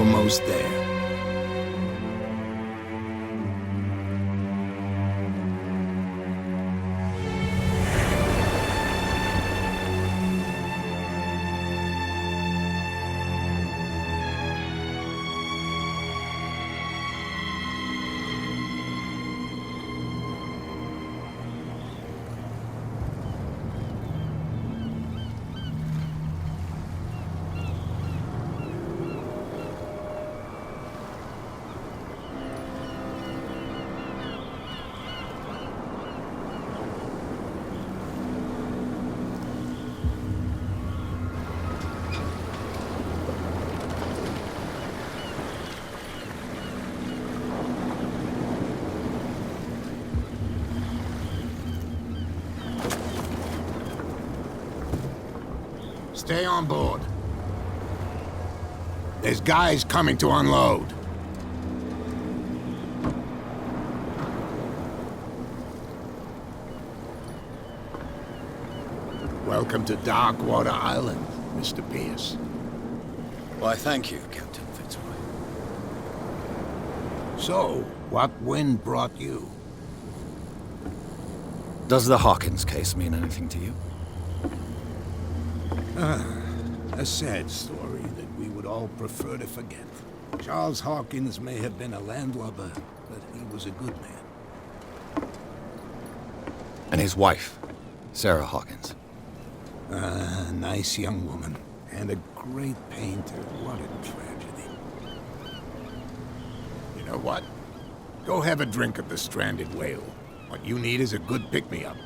almost there. Stay on board. There's guys coming to unload. Welcome to Darkwater Island, Mr. Pierce. Why, thank you, Captain Fitzroy. So, what wind brought you? Does the Hawkins case mean anything to you? A sad story that we would all prefer to forget. Charles Hawkins may have been a landlubber, but he was a good man. And his wife, Sarah Hawkins. A nice young woman, and a great painter. What a tragedy. You know what? Go have a drink at the Stranded Whale. What you need is a good pick-me-up.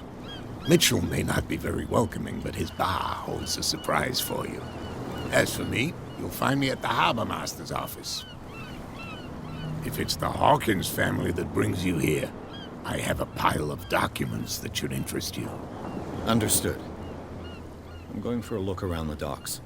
Mitchell may not be very welcoming, but his bar holds a surprise for you. As for me, you'll find me at the Harbor Master's office. If it's the Hawkins family that brings you here, I have a pile of documents that should interest you. Understood. I'm going for a look around the docks.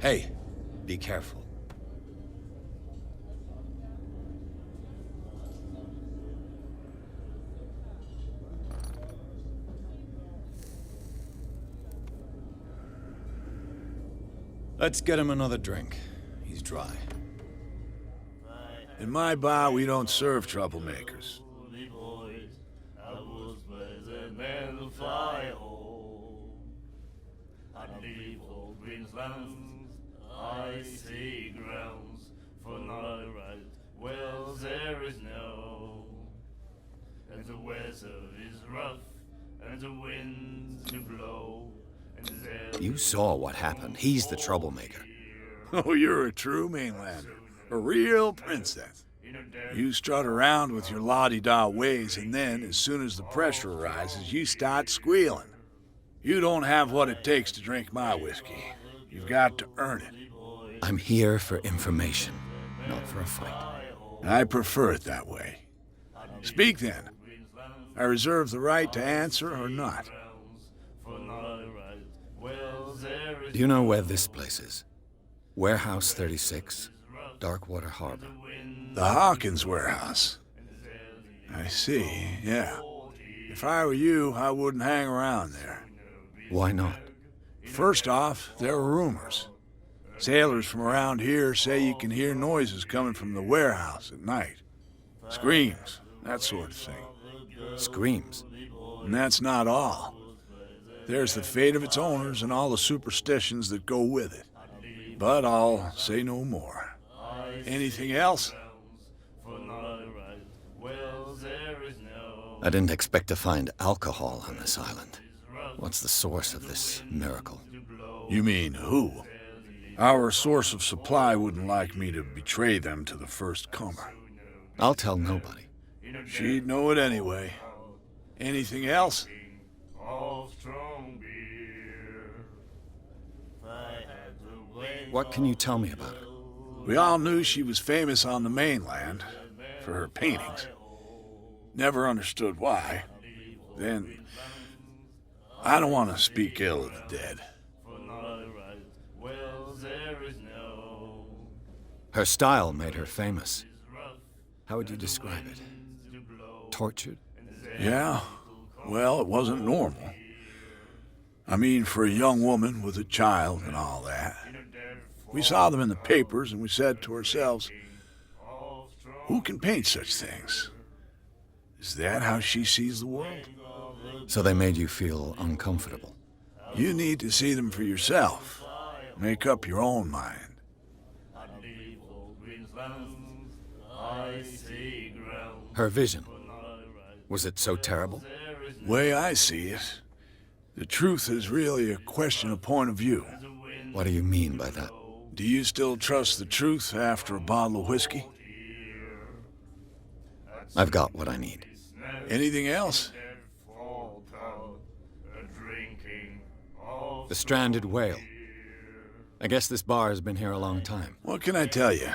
Hey, be careful. Let's get him another drink. He's dry. In my bar, we don't serve troublemakers. Icy grounds for no right. Well, there is no, and the weather is rough, and the winds do blow, and there. You saw what happened. He's the troublemaker. Oh, you're a true mainlander. A real princess. You strut around with your la-di-da ways, and then, as soon as the pressure arises, you start squealing. You don't have what it takes to drink my whiskey. You've got to earn it. I'm here for information, not for a fight. I prefer it that way. Speak then. I reserve the right to answer or not. Do you know where this place is? Warehouse 36, Darkwater Harbor. The Hawkins warehouse. I see, yeah. If I were you, I wouldn't hang around there. Why not? First off, there are rumors. Sailors from around here say you can hear noises coming from the warehouse at night. Screams, that sort of thing. Screams? And that's not all. There's the fate of its owners and all the superstitions that go with it. But I'll say no more. Anything else? I didn't expect to find alcohol on this island. What's the source of this miracle? You mean who? Our source of supply wouldn't like me to betray them to the first comer. I'll tell nobody. She'd know it anyway. Anything else? Of strong beer. I had the way What can you tell me about her? We all knew she was famous on the mainland for her paintings. Never understood why. Then, I don't want to speak ill of the dead. well, there is no Her style made her famous. How would you describe it? Tortured? Yeah? Well, it wasn't normal. I mean, for a young woman with a child and all that. We saw them in the papers and we said to ourselves, who can paint such things? Is that how she sees the world? So they made you feel uncomfortable. You need to see them for yourself. Make up your own mind. Her vision. Was it so terrible? Way I see it, the truth is really a question of point of view. What do you mean by that? Do you still trust the truth after a bottle of whiskey? I've got what I need. Anything else? The stranded whale. I guess this bar has been here a long time. What can I tell you?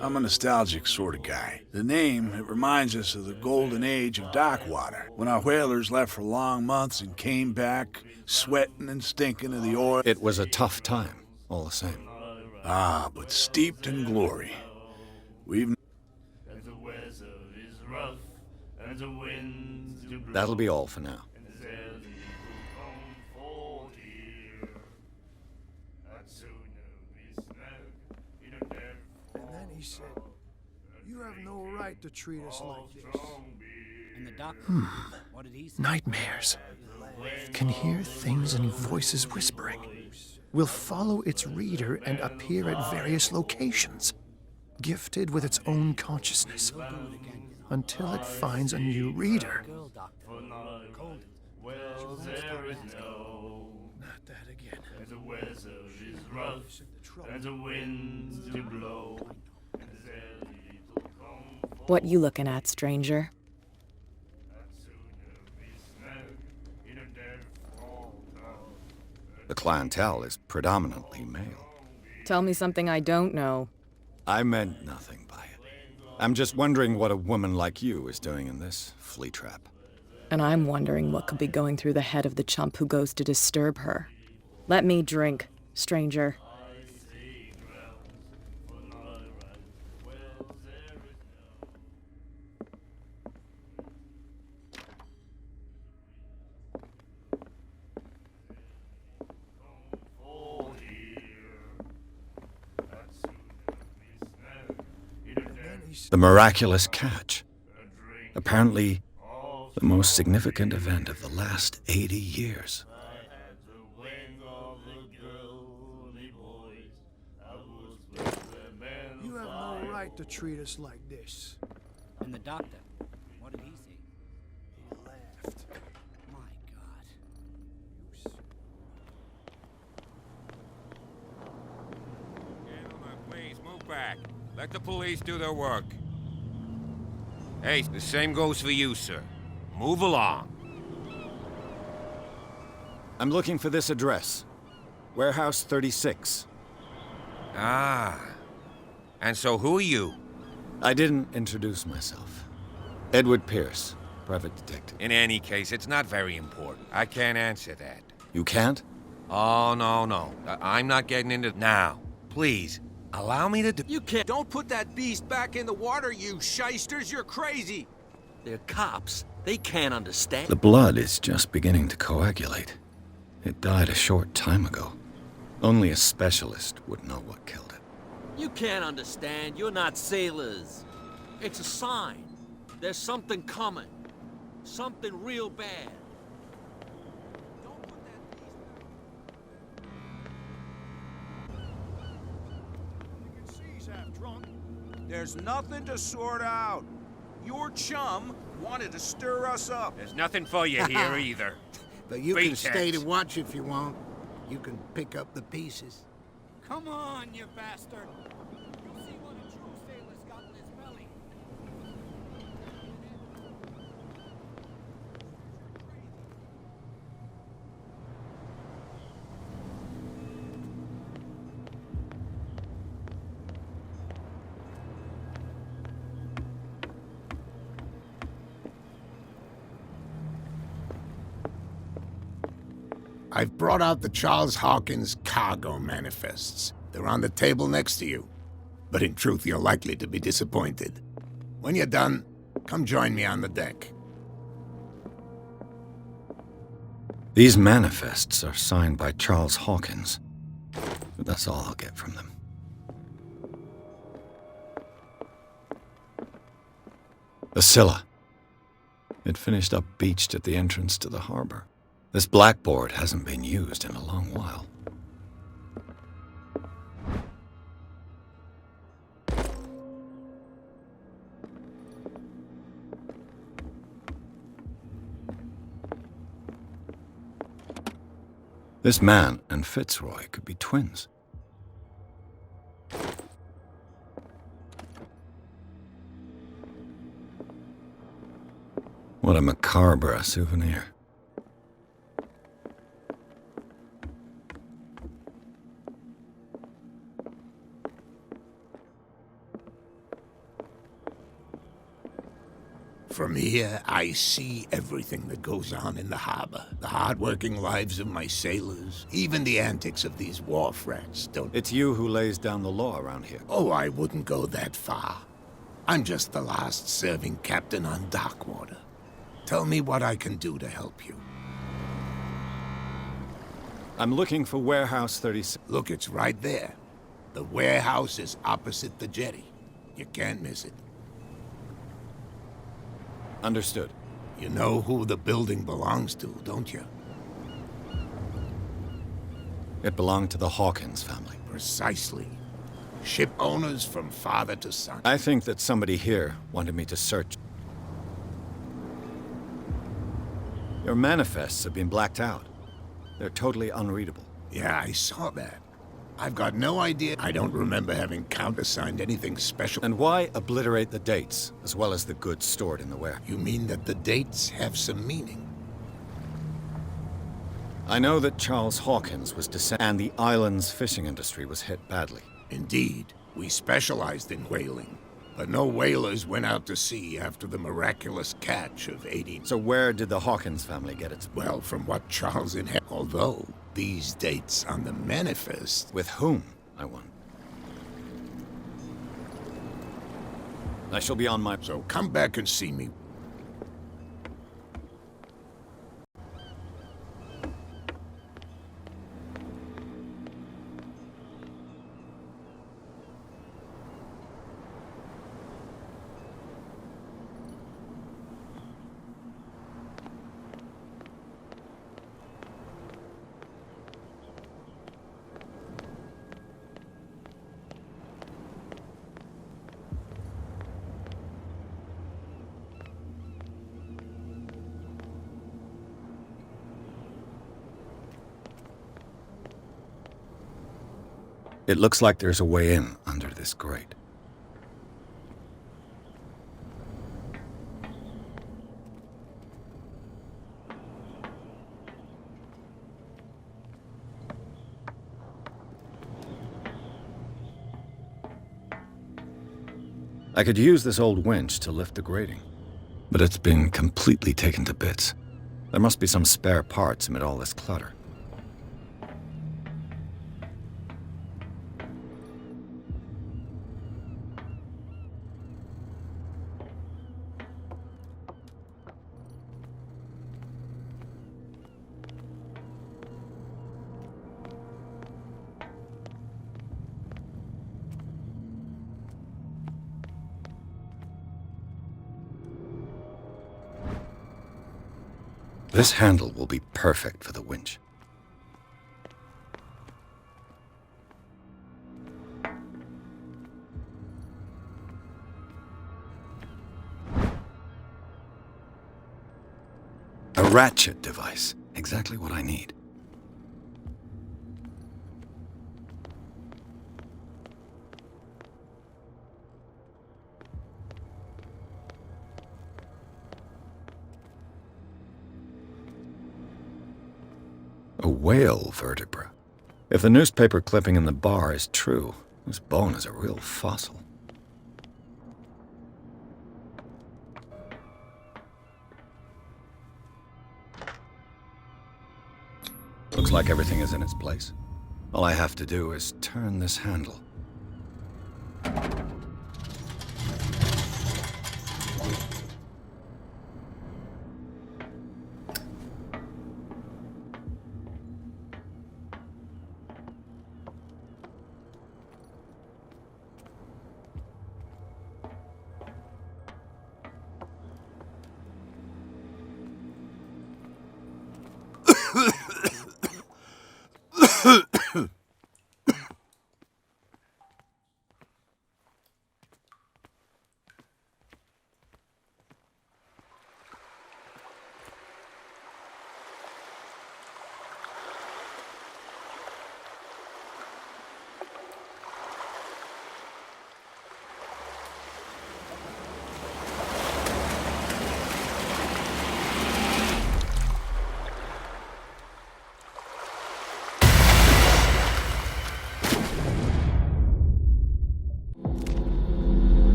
I'm a nostalgic sort of guy. The name, it reminds us of the golden age of dock water, when our whalers left for long months and came back sweating and stinking of the oil. It was a tough time, all the same. Ah, but steeped in glory. We've... That'll be all for now. And then he said, "You have no right to treat us like this." And the doctor, what did he say? Nightmares. Can hear things and voices whispering. Will follow its reader and appear at various locations, gifted with its own consciousness, until it finds a new reader. Girl doctor. Cold. Well, there is no. Not that again. And the weather is rough, and the winds do blow. And there's little comfort. What you looking at, stranger? The clientele is predominantly male. Tell me something I don't know. I meant nothing by it. I'm just wondering what a woman like you is doing in this flea trap. And I'm wondering what could be going through the head of the chump who goes to disturb her. Let me drink, stranger. The miraculous catch. Apparently, the most significant event of the last 80 years. You have no right to treat us like this. And the doctor, what did he say? He laughed. My God. Gentlemen, please move back. Let the police do their work. Hey, the same goes for you, sir. Move along. I'm looking for this address. Warehouse 36. Ah. And so who are you? I didn't introduce myself. Edward Pierce, private detective. In any case, it's not very important. I can't answer that. You can't? Oh, no. I'm not getting into... Now, please, allow me to do... You can't. Don't put that beast back in the water, you shysters. You're crazy. They're cops. They can't understand. The blood is just beginning to coagulate. It died a short time ago. Only a specialist would know what killed it. You can't understand. You're not sailors. It's a sign. There's something coming. Something real bad. Don't put that beast You can see he's half drunk. There's nothing to sort out. Your chum wanted to stir us up. There's nothing for you here either. But you can Beatheads. stay to watch if you want. You can pick up the pieces. Come on, you bastard. You'll see what a true sailor's got in his belly. I've brought out the Charles Hawkins cargo manifests. They're on the table next to you. But in truth, you're likely to be disappointed. When you're done, come join me on the deck. These manifests are signed by Charles Hawkins. But that's all I'll get from them. The Scylla. It finished up beached at the entrance to the harbor. This blackboard hasn't been used in a long while. This man and Fitzroy could be twins. What a macabre souvenir. From here, I see everything that goes on in the harbor. The hard-working lives of my sailors, even the antics of these wharf rats, don't... It's you who lays down the law around here. Oh, I wouldn't go that far. I'm just the last serving captain on Darkwater. Tell me what I can do to help you. I'm looking for Warehouse 36. Look, it's right there. The warehouse is opposite the jetty. You can't miss it. Understood. You know who the building belongs to, don't you? It belonged to the Hawkins family. Precisely. Ship owners from father to son. I think that somebody here wanted me to search. Your manifests have been blacked out. They're totally unreadable. Yeah, I saw that. I've got no idea. I don't remember having countersigned anything special. And why obliterate the dates, as well as the goods stored in the warehouse? You mean that the dates have some meaning? I know that Charles Hawkins was and the island's fishing industry was hit badly. Indeed. We specialized in whaling. But no whalers went out to sea after the miraculous catch of 18... So where did the Hawkins family get its... Well, from what Charles inherited. Although, these dates on the manifest... With whom, I wonder? I shall be on my... So come back and see me. It looks like there's a way in under this grate. I could use this old winch to lift the grating, but it's been completely taken to bits. There must be some spare parts amid all this clutter. This handle will be perfect for the winch. A ratchet device. Exactly what I need. A whale vertebra. If the newspaper clipping in the bar is true, this bone is a real fossil. Looks like like everything is in its place. All I have to do is turn this handle.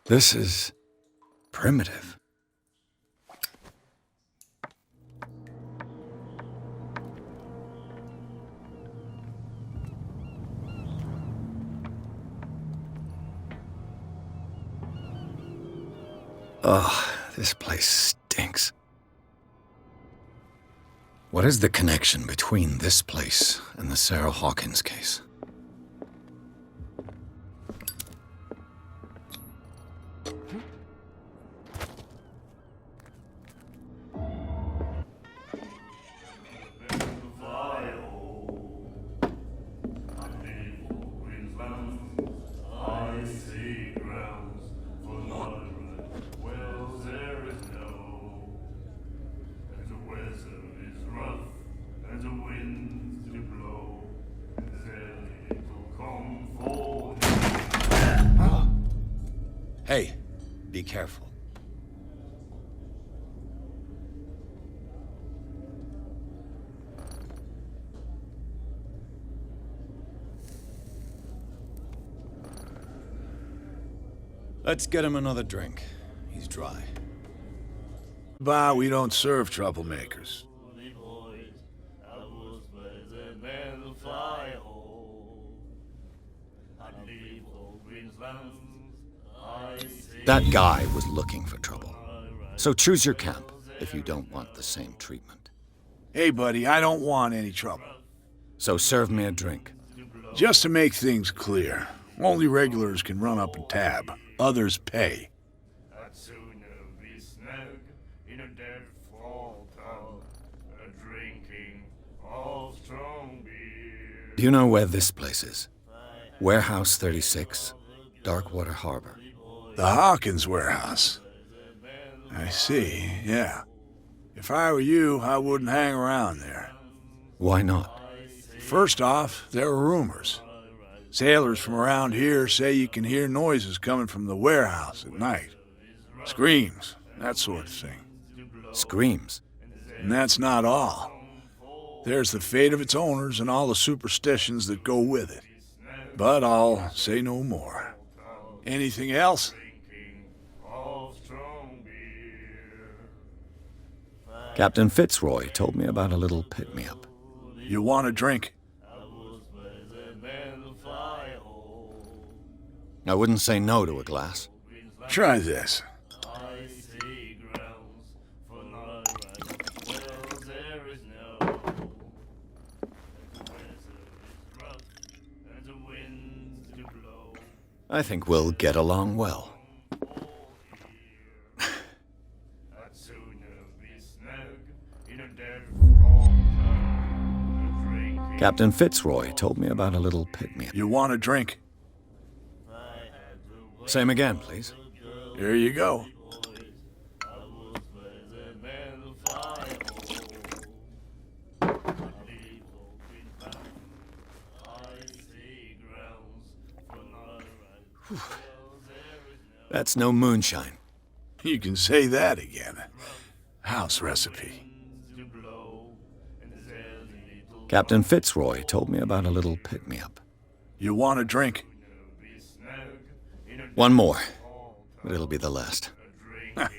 This is primitive. Ugh, this place stinks. What is the connection between this place and the Sarah Hawkins case? Hey, be careful. Let's get him another drink. He's dry. Bah, we don't serve troublemakers. That guy was looking for trouble. So choose your camp if you don't want the same treatment. Hey, buddy, I don't want any trouble. So serve me a drink. Just to make things clear, only regulars can run up and tab. Others pay. Do you know where this place is? Warehouse 36, Darkwater Harbor. The Hawkins warehouse. I see, yeah. If I were you, I wouldn't hang around there. Why not? First off, there are rumors. Sailors from around here say you can hear noises coming from the warehouse at night. Screams, that sort of thing. Screams? And that's not all. There's the fate of its owners and all the superstitions that go with it. But I'll say no more. Anything else? Captain Fitzroy told me about a little pick-me-up. You want a drink? I wouldn't say no to a glass. Try this. I think we'll get along well. Captain Fitzroy told me about a little pick-me-up. You want a drink? Same again, please. Here you go. That's no moonshine. You can say that again. House recipe. Captain Fitzroy told me about a little pick-me-up. You want a drink? One more, but it'll be the last.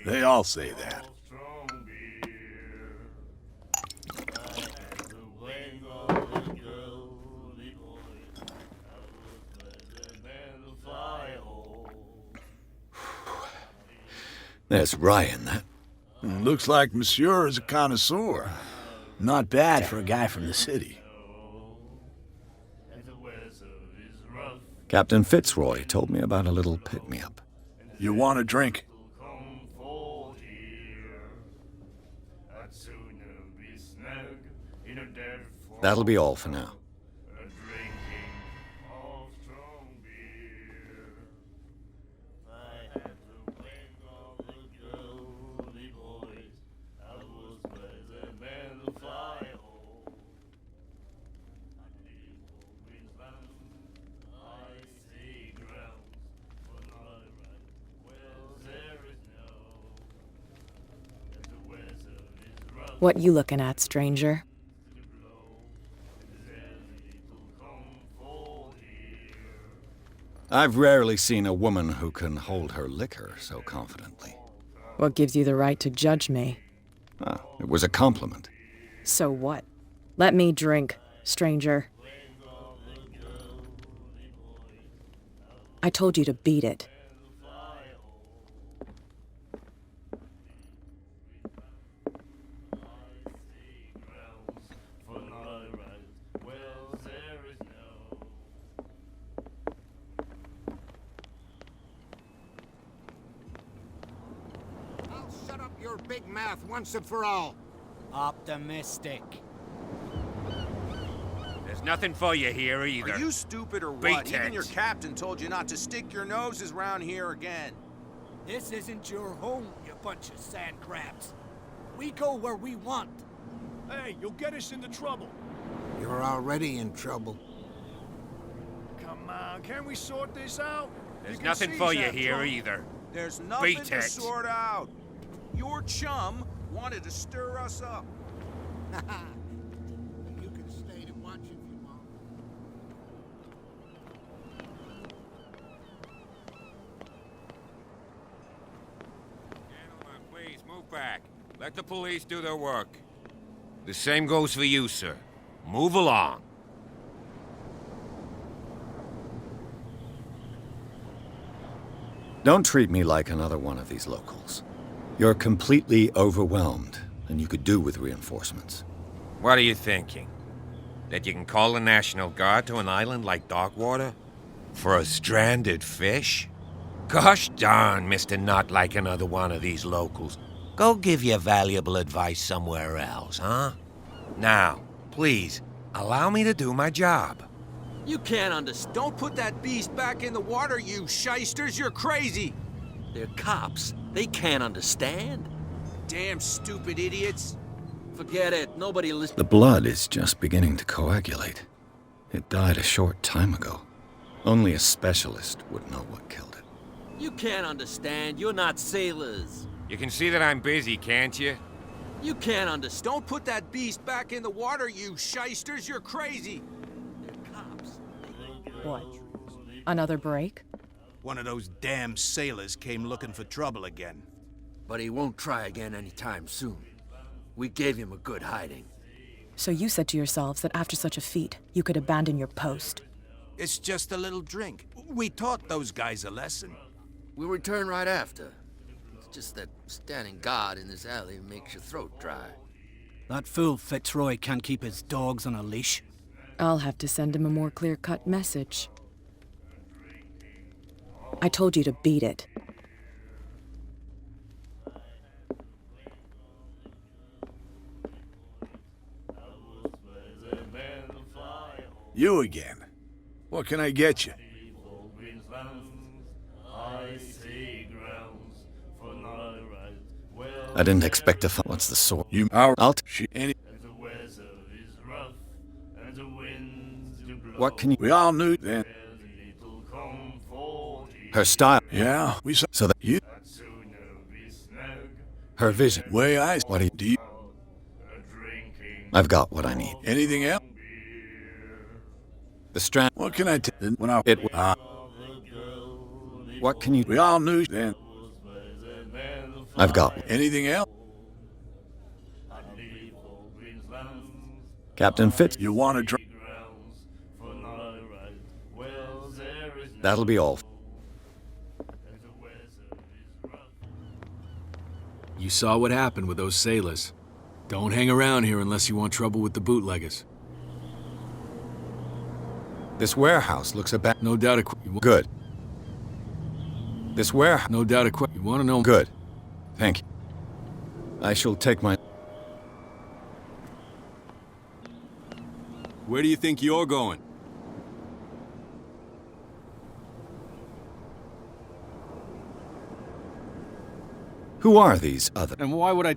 They all say that. There's rye in that. Looks like Monsieur is a connoisseur. Not bad for a guy from the city. Captain Fitzroy told me about a little pick-me-up. You want a drink? That'll be all for now. What you looking at, stranger? I've rarely seen a woman who can hold her liquor so confidently. What gives you the right to judge me? Ah, it was a compliment. So what? Let me drink, stranger. I told you to beat it. Big mouth once and for all. Optimistic. There's nothing for you here either. Are you stupid or Beat what? Even it. your captain told you not to stick your noses around here again. This isn't your home, you bunch of sand crabs. We go where we want. Hey, you'll get us into trouble. You're already in trouble. Come on, can't we sort this out? There's You can nothing see for he's you half here drunk. either. There's nothing Beat to it. sort out. Your chum wanted to stir us up. You can stay to watch if you want. Gentlemen, please move back. Let the police do their work. The same goes for you, sir. Move along. Don't treat me like another one of these locals. You're completely overwhelmed, and you could do with reinforcements. What are you thinking? That you can call the National Guard to an island like Darkwater? For a stranded fish? Gosh darn, Mr. Not like another one of these locals. Go give your valuable advice somewhere else, huh? Now, please, allow me to do my job. You can't understand. Don't put that beast back in the water, you shysters. You're crazy. They're cops. They can't understand. Damn stupid idiots. Forget it. Nobody listens. The blood is just beginning to coagulate. It died a short time ago. Only a specialist would know what killed it. You can't understand. You're not sailors. You can see that I'm busy, can't you? You can't understand. Don't put that beast back in the water, you shysters. You're crazy. They're cops. What? Another break? One of those damn sailors came looking for trouble again. But he won't try again anytime soon. We gave him a good hiding. So you said to yourselves that after such a feat, you could abandon your post. It's just a little drink. We taught those guys a lesson. We'll return right after. It's just that standing guard in this alley makes your throat dry. That fool Fitzroy can't keep his dogs on a leash. I'll have to send him a more clear-cut message. I told you to beat it. You again. What can I get you? I didn't expect to find... What's the sort? You I'll... What can you... We all knew then. Her style. Yeah, we saw. So that You. her vision. Way I. What do you... you? I've got what I need. Anything else? The strand. What can I tell? When I. It. What can you... We all knew then. I've got... Anything else? Captain Fitz. You want to drink? That'll be all. You saw what happened with those sailors. Don't hang around here unless you want trouble with the bootleggers. This warehouse looks a bit... No doubt Good. This warehouse... No doubt you want to know... Good. Thank you. I shall take my... Where do you think you're going? Who are these other... And why would I...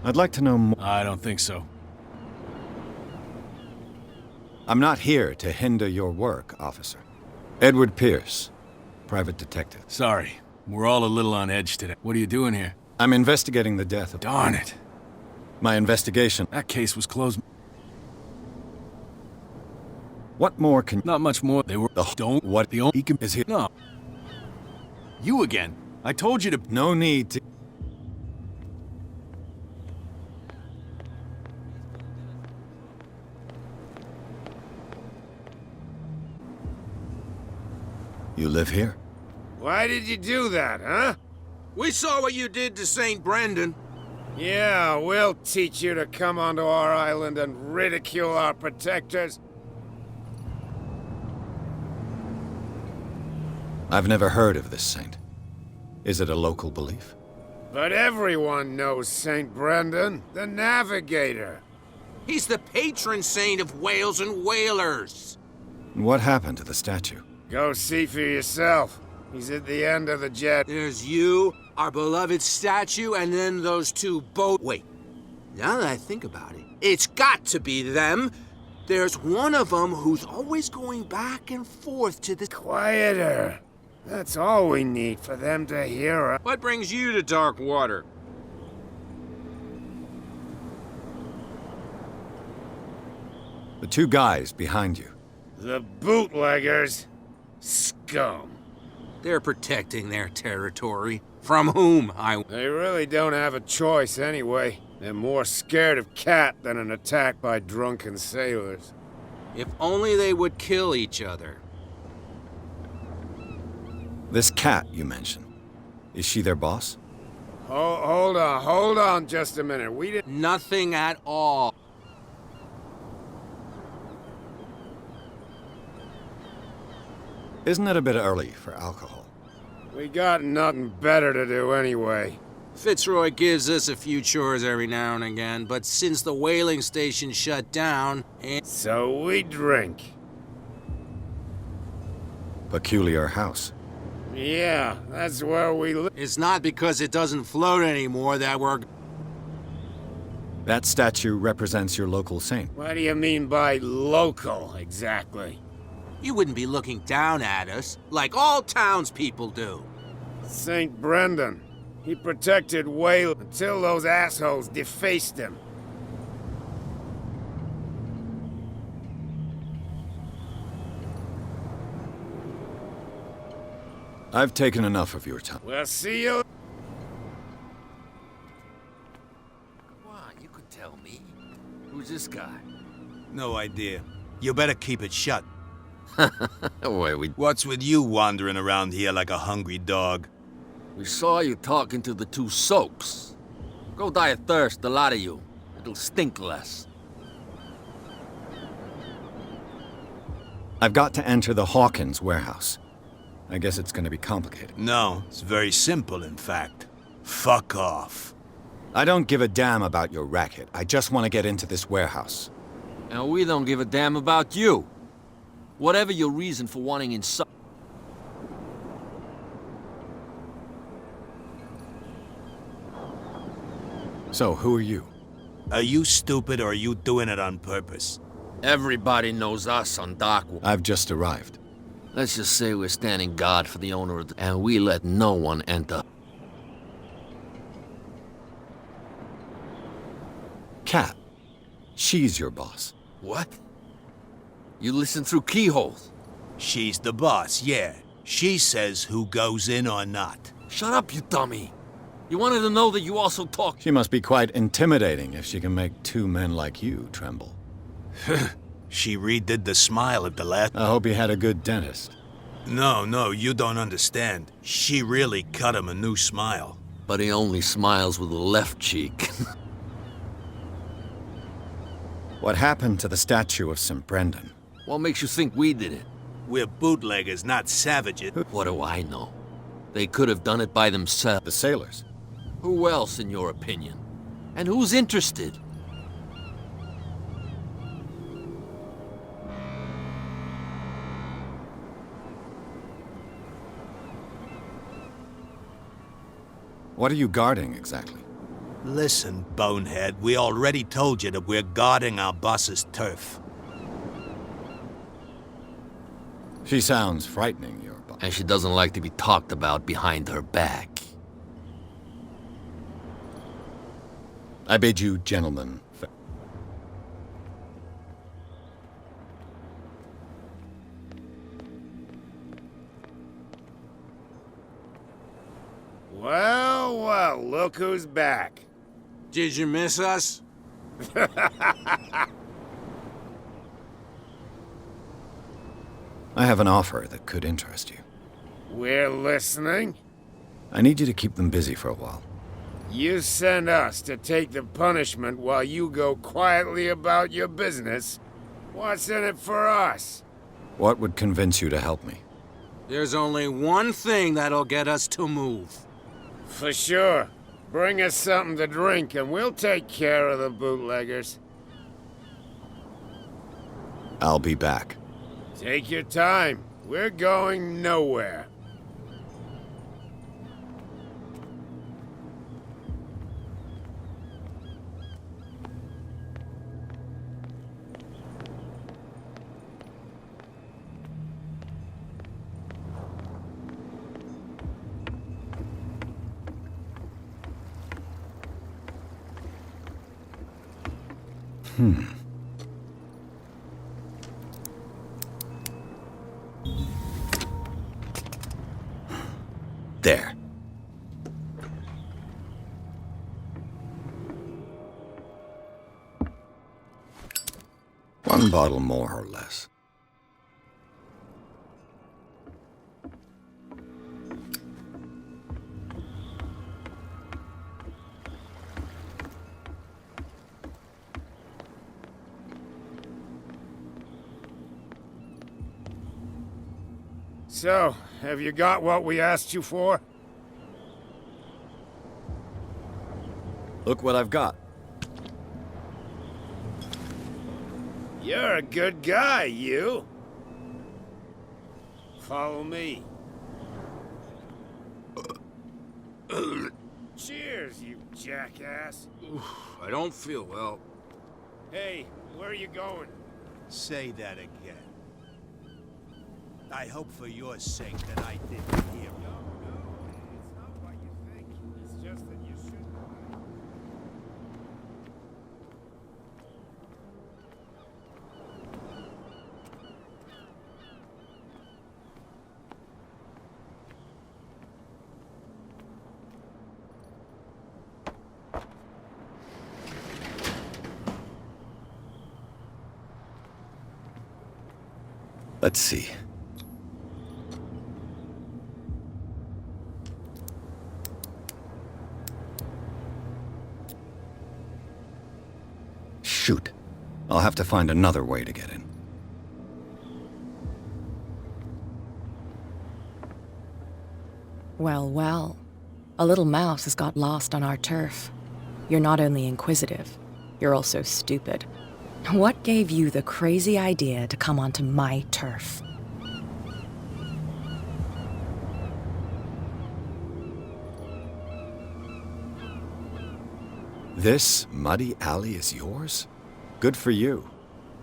I'd like to know more... I don't think so. I'm not here to hinder your work, officer. Edward Pierce, private detective. Sorry. We're all a little on edge today. What are you doing here? I'm investigating the death of... Darn it. My investigation... That case was closed. What more can... Not much more. They were... Don't... What... The only... He can... Is here... No. You again. I told you to... No need to... You live here? Why did you do that, huh? We saw what you did to St. Brendan. Yeah, we'll teach you to come onto our island and ridicule our protectors. I've never heard of this saint. Is it a local belief? But everyone knows St. Brendan, the navigator. He's the patron saint of whales and whalers. What happened to the statue? Go see for yourself. He's at the end of the jet. There's you, our beloved statue, and then those two boats. Wait, now that I think about it, it's got to be them. There's one of them who's always going back and forth to the... Quieter. That's all we need for them to hear us. What brings you to dark water? The two guys behind you. The bootleggers. Scum. They're protecting their territory. From whom, They really don't have a choice anyway. They're more scared of Cat than an attack by drunken sailors. If only they would kill each other. This Cat you mentioned. Is she their boss? Hold on just a minute. We didn't... Nothing at all. Isn't it a bit early for alcohol? We got nothing better to do anyway. Fitzroy gives us a few chores every now and again, but since the whaling station shut down... So we drink. Peculiar house. Yeah, that's where we live. It's not because it doesn't float anymore that we're... That statue represents your local saint. What do you mean by local, exactly? You wouldn't be looking down at us, like all townspeople do. St. Brendan. He protected whale until those assholes defaced him. I've taken enough of your time. We'll see you... Come on, you could tell me. Who's this guy? No idea. You better keep it shut. Wait, What's with you wandering around here like a hungry dog? we saw you talking to the two soaks. Go die of thirst, the lot of you. It'll stink less. I've got to enter the Hawkins warehouse. I guess it's gonna be complicated. No, it's very simple, in fact. Fuck off. I don't give a damn about your racket. I just want to get into this warehouse. And we don't give a damn about you. Whatever your reason for wanting inside. So, who are you? Are you stupid or are you doing it on purpose? Everybody knows us on Dockwater. I've just arrived. Let's just say we're standing guard for the owner of the... and we let no one enter. Cat. She's your boss. What? You listen through keyholes? She's the boss, yeah. She says who goes in or not. Shut up, you dummy. You wanted to know that you also talk... She must be quite intimidating if she can make two men like you tremble. She redid the smile at the last... I hope he had a good dentist. No, you don't understand. She really cut him a new smile. But he only smiles with the left cheek. What happened to the statue of St. Brendan? What makes you think we did it? We're bootleggers, not savages. What do I know? They could have done it by themselves. The sailors. Who else, in your opinion? And who's interested? What are you guarding, exactly? Listen, bonehead, we already told you that we're guarding our boss's turf. She sounds frightening, your boss. And she doesn't like to be talked about behind her back. I bid you, gentlemen, Well, look who's back. Did you miss us? I have an offer that could interest you. We're listening. I need you to keep them busy for a while. You send us to take the punishment while you go quietly about your business. What's in it for us? What would convince you to help me? There's only one thing that'll get us to move. For sure. Bring us something to drink and we'll take care of the bootleggers. I'll be back. Take your time. We're going nowhere. There. One bottle more or less. So, have you got what we asked you for? Look what I've got. You're a good guy, you. Follow me. Cheers, you jackass. I don't feel well. Hey, where are you going? Say that again. I hope for your sake that I didn't hear. No, it's not what you think. It's just that you shouldn't. Let's see. Shoot. I'll have to find another way to get in. Well, well. A little mouse has got lost on our turf. You're not only inquisitive, you're also stupid. What gave you the crazy idea to come onto my turf? This muddy alley is yours? Good for you.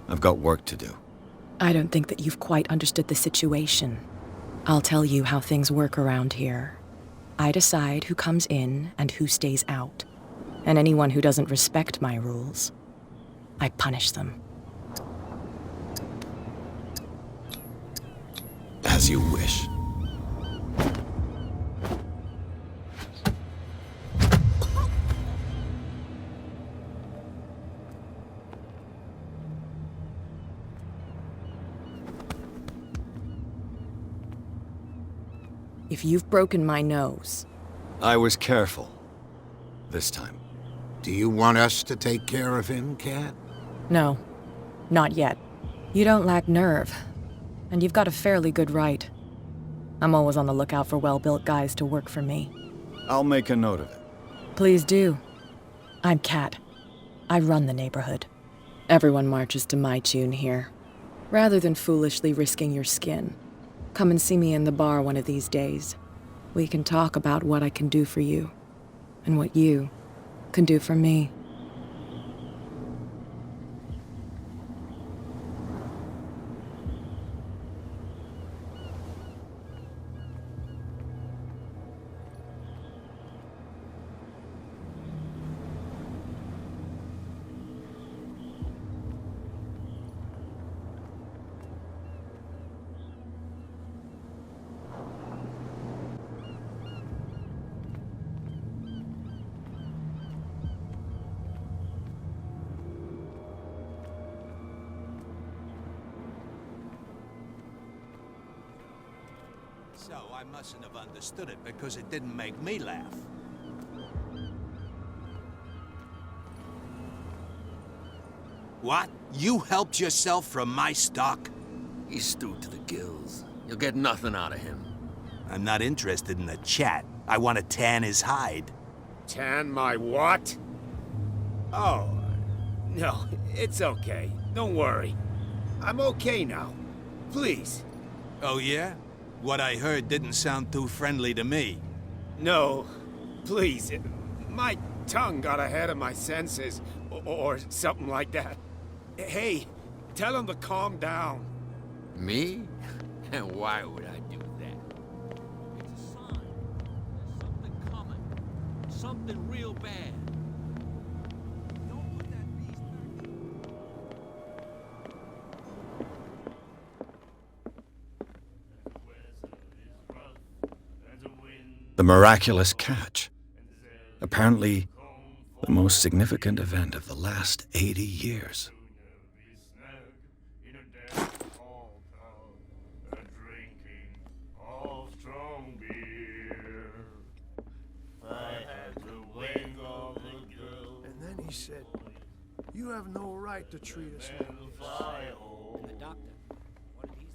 I've got work to do. I don't think that you've quite understood the situation. I'll tell you how things work around here. I decide who comes in and who stays out. And anyone who doesn't respect my rules, I punish them. As you wish. If you've broken my nose... I was careful. This time. Do you want us to take care of him, Cat? No, not yet. You don't lack nerve, and you've got a fairly good right. I'm always on the lookout for well-built guys to work for me. I'll make a note of it. Please do. I'm Cat. I run the neighborhood. Everyone marches to my tune here. Rather than foolishly risking your skin, come and see me in the bar one of these days. We can talk about what I can do for you, and what you can do for me. So I mustn't have understood it because it didn't make me laugh. What? You helped yourself from my stock? He's stewed to the gills. You'll get nothing out of him. I'm not interested in a chat. I want to tan his hide. Tan my what? Oh, no, it's okay. Don't worry. I'm okay now. Please. Oh, yeah? What I heard didn't sound too friendly to me. No, please. My tongue got ahead of my senses, or something like that. Hey, tell him to calm down. Me? And why would I do that? It's a sign. There's something coming. Something real bad. Don't put that beast back. The miraculous catch. Apparently, the most significant event of the last 80 years. And then he said, "You have no right to treat us like this." And the doctor, what did he say?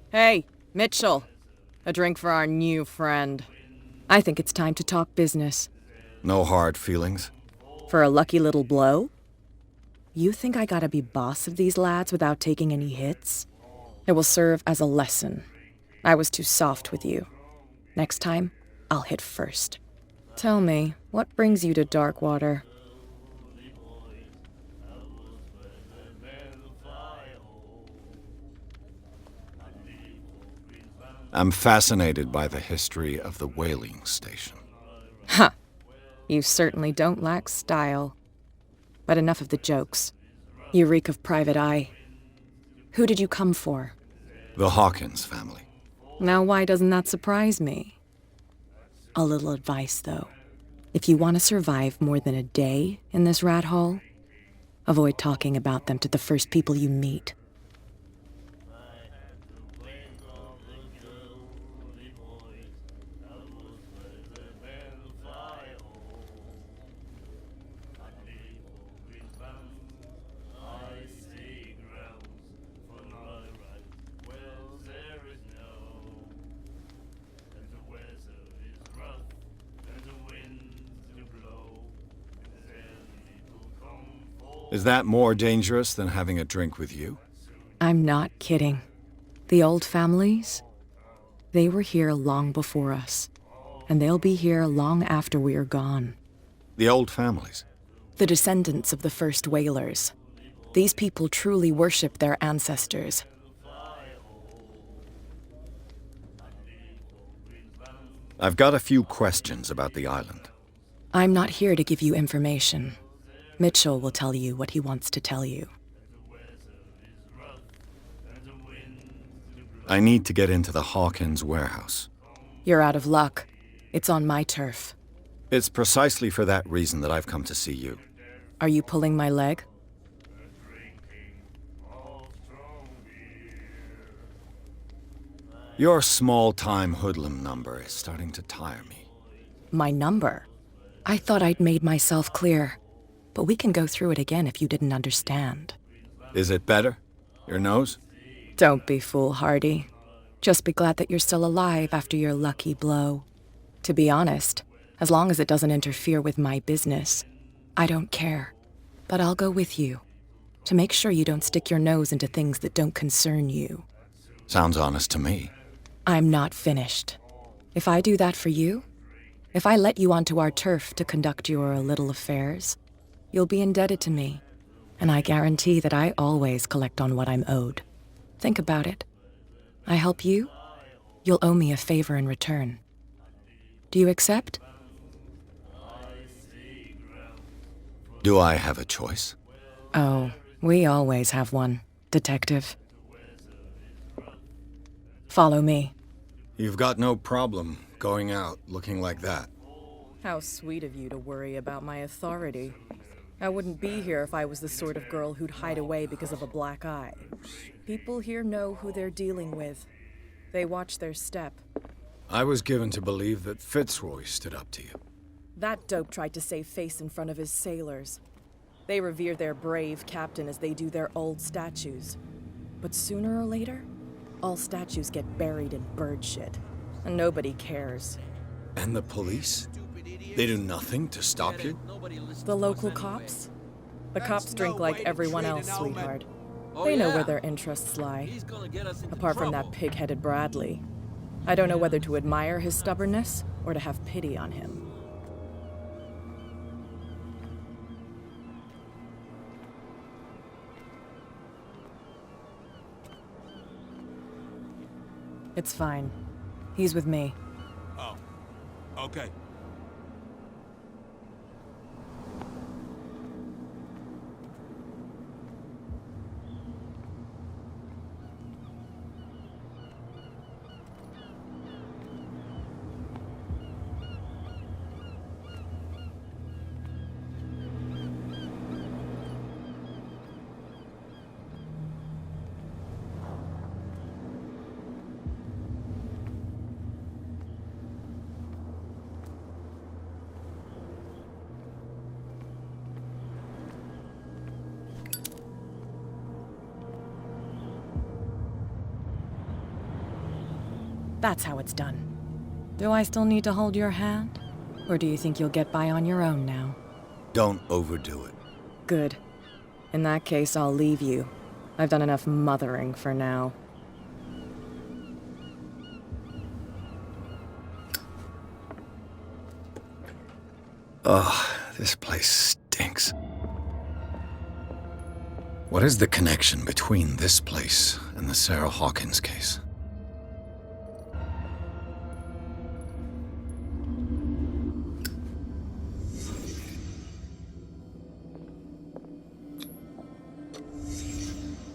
Hey, Mitchell. A drink for our new friend. I think it's time to talk business. No hard feelings. For a lucky little blow? You think I gotta be boss of these lads without taking any hits? It will serve as a lesson. I was too soft with you. Next time, I'll hit first. Tell me, what brings you to Darkwater? I'm fascinated by the history of the whaling station. Huh. You certainly don't lack style. But enough of the jokes. You reek of private eye. Who did you come for? The Hawkins family. Now why doesn't that surprise me? A little advice, though. If you want to survive more than a day in this rat hole, avoid talking about them to the first people you meet. Is that more dangerous than having a drink with you? I'm not kidding. The old families, they were here long before us. and they'll be here long after we're gone. The old families. The descendants of the first whalers. These people truly worship their ancestors. I've got a few questions about the island. I'm not here to give you information. Mitchell will tell you what he wants to tell you. I need to get into the Hawkins warehouse. You're out of luck. It's on my turf. It's precisely for that reason that I've come to see you. Are you pulling my leg? Your small-time hoodlum number is starting to tire me. My number? I thought I'd made myself clear. But we can go through it again if you didn't understand. Is it better? Your nose? Don't be foolhardy. Just be glad that you're still alive after your lucky blow. To be honest, as long as it doesn't interfere with my business, I don't care. But I'll go with you, to make sure you don't stick your nose into things that don't concern you. Sounds honest to me. I'm not finished. If I do that for you, if I let you onto our turf to conduct your little affairs, you'll be indebted to me, and I guarantee that I always collect on what I'm owed. Think about it. I help you, you'll owe me a favor in return. Do you accept? Do I have a choice? Oh, we always have one, Detective. Follow me. You've got no problem going out looking like that. How sweet of you to worry about my authority. I wouldn't be here if I was the sort of girl who'd hide away because of a black eye. People here know who they're dealing with. They watch their step. I was given to believe that Fitzroy stood up to you. That dope tried to save face in front of his sailors. They revere their brave captain as they do their old statues. But sooner or later, all statues get buried in bird shit, and nobody cares. And the police? They do nothing to stop you? The local cops? The cops drink like everyone else, sweetheart. They know where their interests lie. Apart from that pig-headed Bradley. I don't know whether to admire his stubbornness or to have pity on him. It's fine. He's with me. Oh, okay. That's how it's done. Do I still need to hold your hand? Or do you think you'll get by on your own now? Don't overdo it. Good. In that case, I'll leave you. I've done enough mothering for now. Ugh, this place stinks. What is the connection between this place and the Sarah Hawkins case?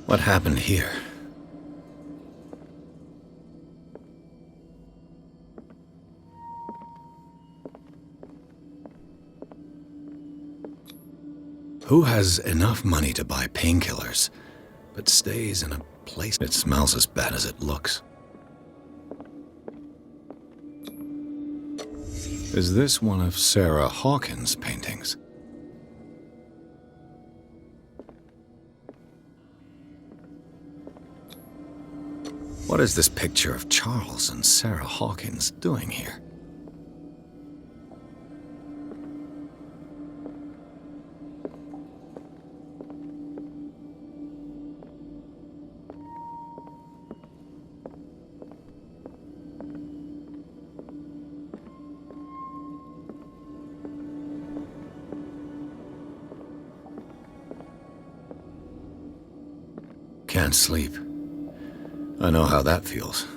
What happened here? Who has enough money to buy painkillers, but stays in a place that smells as bad as it looks? Is this one of Sarah Hawkins' paintings? What is this picture of Charles and Sarah Hawkins doing here? can't sleep. I know how that feels.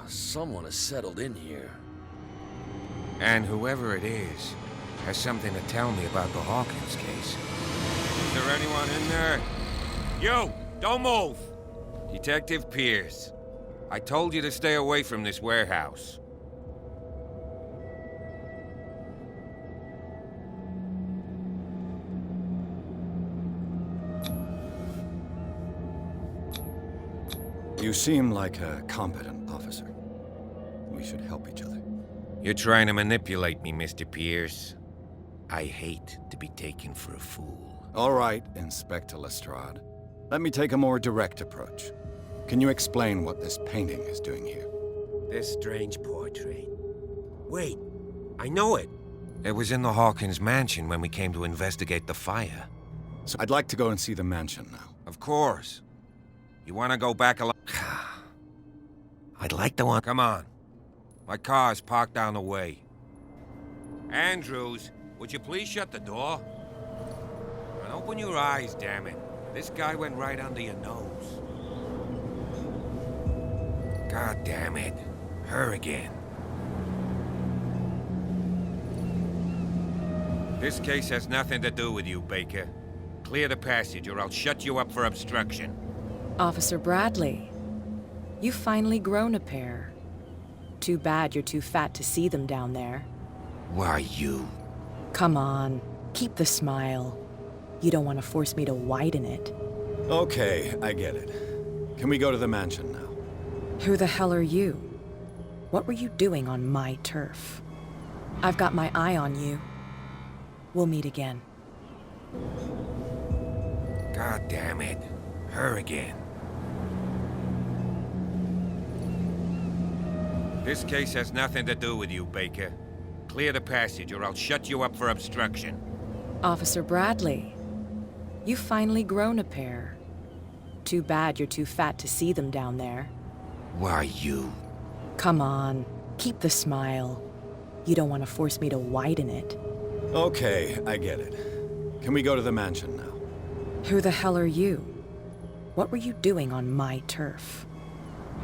Someone has settled in here. And whoever it is has something to tell me about the Hawkins case. Is there anyone in there? You! Don't move! Detective Pierce. I told you to stay away from this warehouse. You seem like a competent officer. We should help each other. You're trying to manipulate me, Mr. Pierce. I hate to be taken for a fool. All right, Inspector Lestrade. Let me take a more direct approach. Can you explain what this painting is doing here? This strange portrait. Wait, I know it. It was in the Hawkins mansion when we came to investigate the fire. So I'd like to go and see the mansion now. Of course. You want to go back alone? I'd like to Come on. My car's parked down the way. Andrews, would you please shut the door? And open your eyes, damn it. This guy went right under your nose. God damn it. Her again. This case has nothing to do with you, Baker. Clear the passage or I'll shut you up for obstruction. Officer Bradley, you've finally grown a pair. Too bad you're too fat to see them down there. Why, you? Come on, keep the smile. You don't want to force me to widen it. Okay, I get it. Can we go to the mansion now? Who the hell are you? What were you doing on my turf? I've got my eye on you. We'll meet again. God damn it. Her again. This case has nothing to do with you, Baker. Clear the passage or I'll shut you up for obstruction. Officer Bradley, you've finally grown a pair. Too bad you're too fat to see them down there. Why, you? Come on, keep the smile. You don't want to force me to widen it. Okay, I get it. Can we go to the mansion now? Who the hell are you? What were you doing on my turf?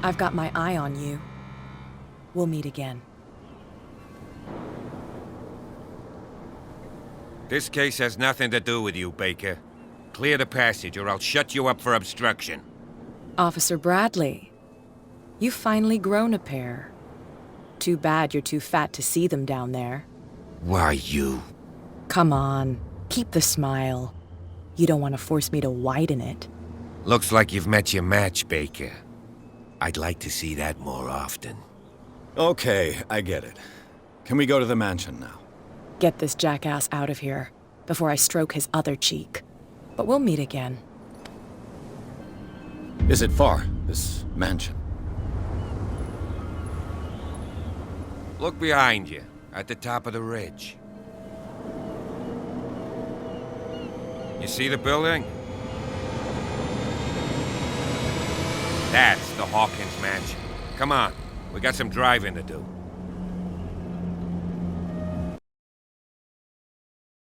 I've got my eye on you. We'll meet again. This case has nothing to do with you, Baker. Clear the passage or I'll shut you up for obstruction. Officer Bradley, you've finally grown a pair. Too bad you're too fat to see them down there. Why, you? Come on, keep the smile. You don't want to force me to widen it. Looks like you've met your match, Baker. I'd like to see that more often. Okay, I get it. Can we go to the mansion now? Get this jackass out of here before I stroke his other cheek. But we'll meet again. Is it far, this mansion? Look behind you, at the top of the ridge. You see the building? That's the Hawkins mansion. Come on, we got some driving to do.